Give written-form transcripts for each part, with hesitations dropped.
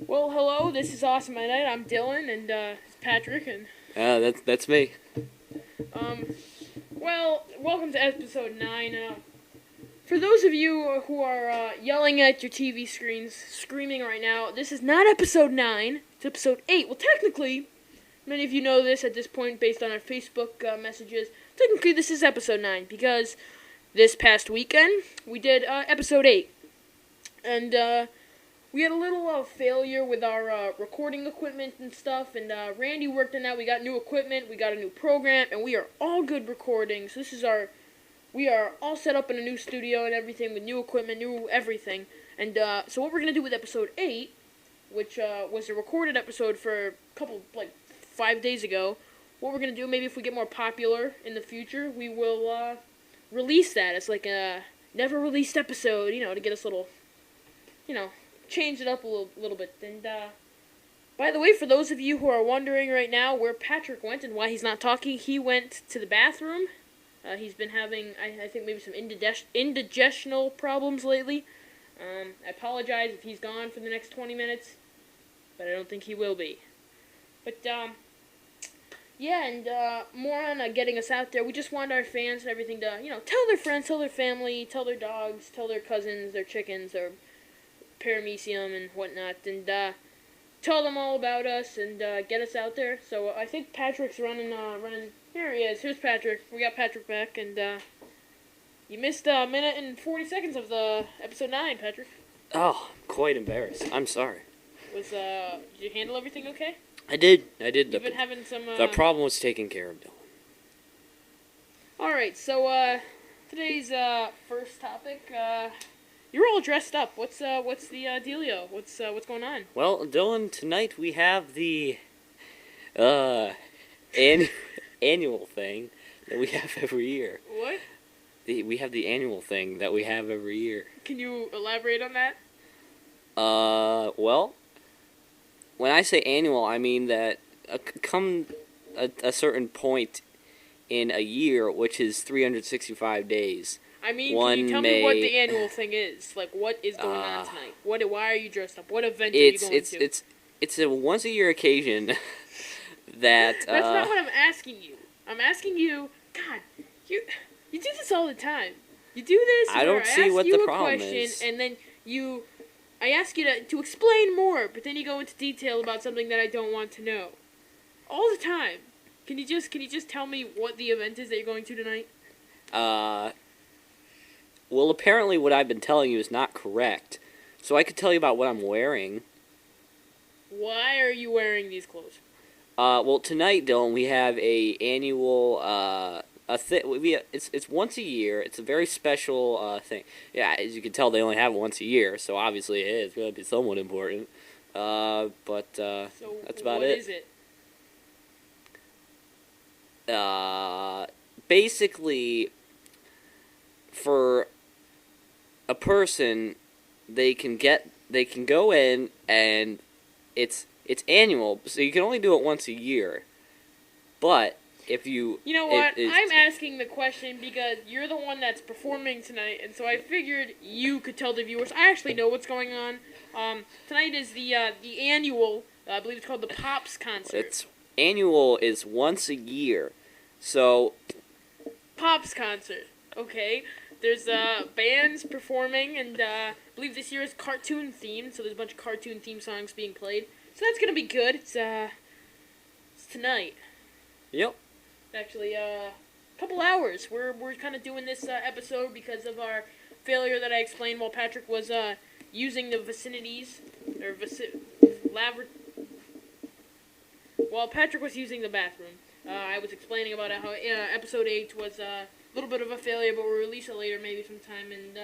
Well, hello, this is Awesome at Night. I'm Dylan, and it's Patrick, and That's me. um, welcome to episode 9. For those of you who are yelling at your TV screens, screaming right now, this is not episode 9, it's episode 8. Well, technically, many of you know this at this point based on our Facebook messages. Technically, this is episode 9, because this past weekend, we did episode 8. And, we had a little failure with our recording equipment and stuff, and Randy worked on that. We got new equipment, we got a new program, and we are all good recording. So we are all set up in a new studio and everything with new equipment, new everything. And so what we're going to do with episode 8, which was a recorded episode for a couple, 5 days ago, what we're going to do, maybe if we get more popular in the future, we will release that. It's like a never released episode, to get us a little, change it up a little bit. And by the way, for those of you who are wondering right now where Patrick went and why he's not talking, he went to the bathroom. He's been having, I think, maybe some indigestional problems lately. I apologize if he's gone for the next 20 minutes, but I don't think he will be. But yeah, and more on getting us out there. We just want our fans and everything to, tell their friends, tell their family, tell their dogs, tell their cousins, their chickens, their paramecium and whatnot, and tell them all about us and get us out there. So I think Patrick's running. Here he is. Here's Patrick. We got Patrick back, and you missed a minute and 40 seconds of the episode 9, Patrick. Oh, I'm quite embarrassed. I'm sorry. Did you handle everything okay? I did. You've been having some. The problem was taken care of, Dylan. All right. So today's first topic. You're all dressed up. What's the dealio? What's going on? Well, Dylan, tonight we have the annual thing that we have every year. What? We have the annual thing that we have every year. Can you elaborate on that? Well, when I say annual, I mean that come a certain point in a year, which is 365 days. I mean, can you tell me what the annual thing is? Like, what is going on tonight? Why are you dressed up? What event are you going to? It's a once-a-year occasion that... That's not what I'm asking you. I'm asking you, God, you do this all the time. You do this, I don't see what the problem is. And then I ask you to explain more, but then you go into detail about something that I don't want to know. All the time. Can you just tell me what the event is that you're going to tonight? Well, apparently what I've been telling you is not correct. So I could tell you about what I'm wearing. Why are you wearing these clothes? Well, tonight, Dylan, we have a annual, it's once a year. It's a very special, thing. Yeah, as you can tell, they only have it once a year, so obviously it's going to be somewhat important. So that's about it. What is it? Basically, for a person, they can go in and it's annual, so you can only do it once a year. But if you... You know what? I'm asking the question because you're the one that's performing tonight, and so I figured you could tell the viewers. I actually know what's going on. Tonight is the annual, I believe it's called the Pops concert. Annual is once a year, so... Pops concert, okay. There's bands performing, and I believe this year is cartoon themed, so there's a bunch of cartoon theme songs being played. So that's gonna be good. It's tonight. Yep. Actually, a couple hours. We're kind of doing this episode because of our failure that I explained while Patrick was using the vicinities or while Patrick was using the bathroom. I was explaining about how episode 8 was a little bit of a failure, but we'll release it later, maybe sometime, and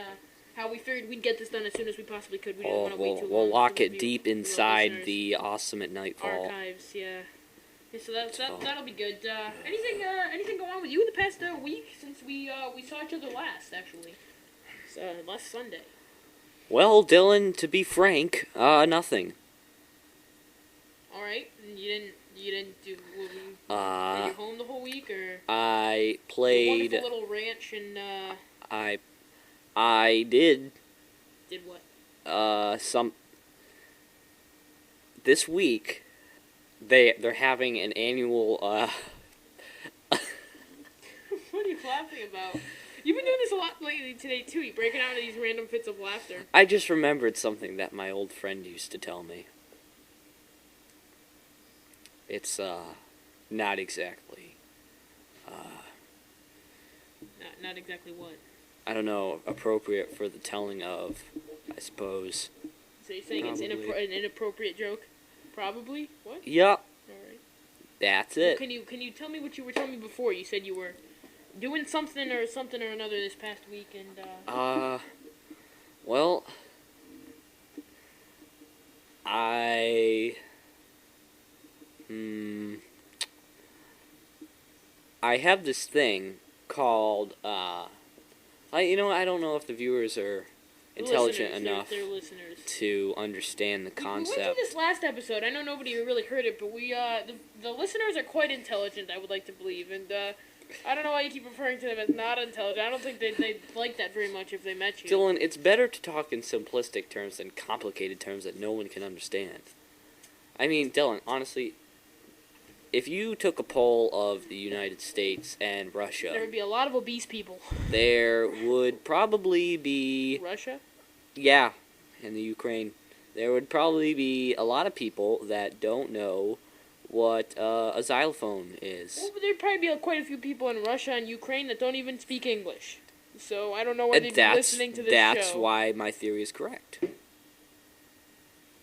how we figured we'd get this done as soon as we possibly could. We didn't want to wait too long. We'll lock it deep inside the Awesome at Nightfall archives. Yeah. So that'll be good. Anything go on with you the past week since we saw each other last? Actually, last Sunday. Well, Dylan, to be frank, nothing. All right, you didn't do. Were you home the whole week, or? I played. The wonderful little ranch and. I did. Did what? this week, they're having an annual. What are you laughing about? You've been doing this a lot lately today too. You're breaking out into these random fits of laughter. I just remembered something that my old friend used to tell me. It's not exactly. Not exactly what. I don't know, appropriate for the telling of, I suppose. So you're saying Probably. it's an inappropriate joke? Probably? What? Yup. Alright. That's it. Can you tell me what you were telling me before? You said you were doing something or another this past week, and well, I have this thing called, I don't know if the viewers are intelligent enough they're listeners. to understand the We went concept. through this last episode. I know nobody really heard it, but the listeners are quite intelligent, I would like to believe, and I don't know why you keep referring to them as not intelligent. I don't think they'd like that very much if they met you. Dylan, it's better to talk in simplistic terms than complicated terms that no one can understand. I mean, Dylan, honestly, if you took a poll of the United States and Russia, There would be a lot of obese people. there would probably be... Russia? Yeah, and the Ukraine. There would probably be a lot of people that don't know what a xylophone is. Well, there'd probably be quite a few people in Russia and Ukraine that don't even speak English. So I don't know why they'd be listening to this show. That's why my theory is correct.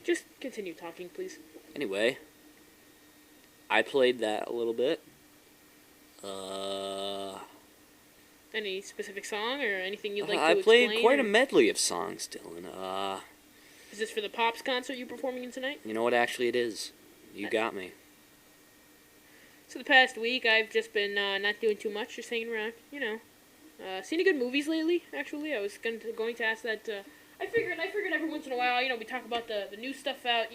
Just continue talking, please. Anyway, I played that a little bit. Any specific song or anything you'd like to I explain? played quite a medley of songs, Dylan. Is this for the Pops concert you're performing in tonight? You know what? Actually, it is. You got me. So the past week, I've just been not doing too much, just hanging around, Seen any good movies lately, actually? I was going to ask that. I figured every once in a while, we talk about the new stuff out,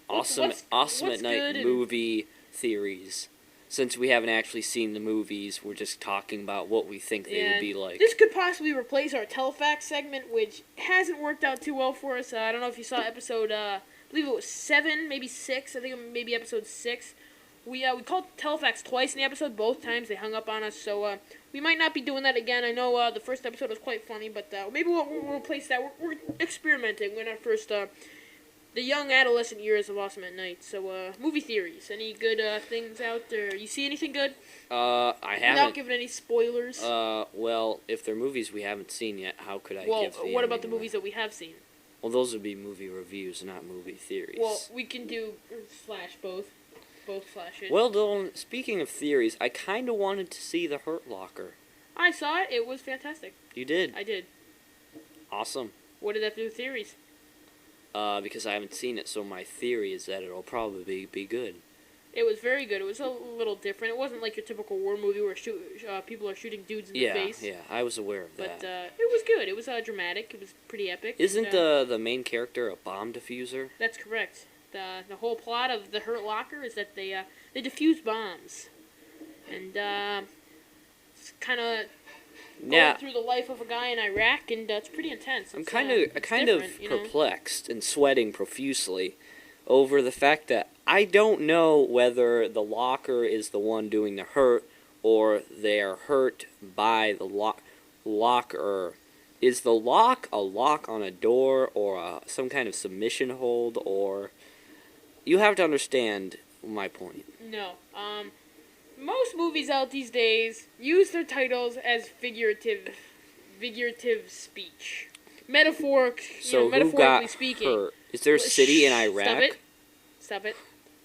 Awesome what's at night good and- movie theories. Since we haven't actually seen the movies, we're just talking about what we think they would be like. This could possibly replace our telefax segment, which hasn't worked out too well for us. I don't know if you saw episode, I believe it was 7, maybe 6. I think maybe episode 6. We called telefax twice in the episode. Both times they hung up on us, so we might not be doing that again. I know the first episode was quite funny, but maybe we'll replace that. We're experimenting. We're in our first the young adolescent years of Awesome at Night. So movie theories. Any good things out there? You see anything good? I haven't. Without giving any spoilers. Well, if they're movies we haven't seen yet, how could I give the what about the ending movies that we have seen? Well, those would be movie reviews, not movie theories. Well, we can do slash both. Both slash it. Well, Dylan, speaking of theories, I kind of wanted to see The Hurt Locker. I saw it. It was fantastic. You did? I did. Awesome. What did that do with theories? Because I haven't seen it, so my theory is that it'll probably be good. It was very good. It was a little different. It wasn't like your typical war movie where people are shooting dudes in the face. Yeah, I was aware of that. But it was good. It was dramatic. It was pretty epic. Isn't and, the main character a bomb diffuser? That's correct. The whole plot of The Hurt Locker is that they defuse bombs, and it's kind of going through the life of a guy in Iraq, and it's pretty intense. I'm kind of perplexed and sweating profusely over the fact that I don't know whether the locker is the one doing the hurt or they are hurt by the locker. Is the lock a lock on a door or some kind of submission hold? Or you have to understand my point. No. Most movies out these days use their titles as figurative speech. Metaphorically speaking. Hurt? Is there a city in Iraq? Stop it.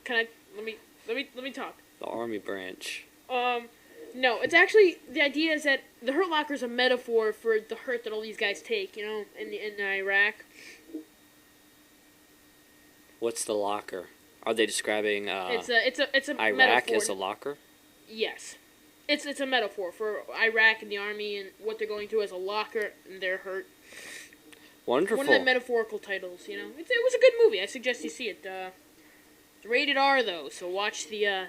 Can I let me talk. The army branch. No, it's actually the idea is that the Hurt Locker is a metaphor for the hurt that all these guys take, in Iraq. What's the locker? Are they describing It's a Iraq metaphor. as a locker? Yes. It's a metaphor for Iraq and the army and what they're going through as a locker and their hurt. Wonderful. One of the metaphorical titles, It was a good movie. I suggest you see it. It's rated R though, so watch the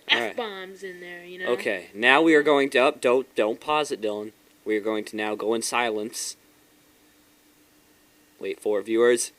F-bombs in there, Okay, now we are going to don't pause it, Dylan. We are going to now go in silence. Wait for it, viewers.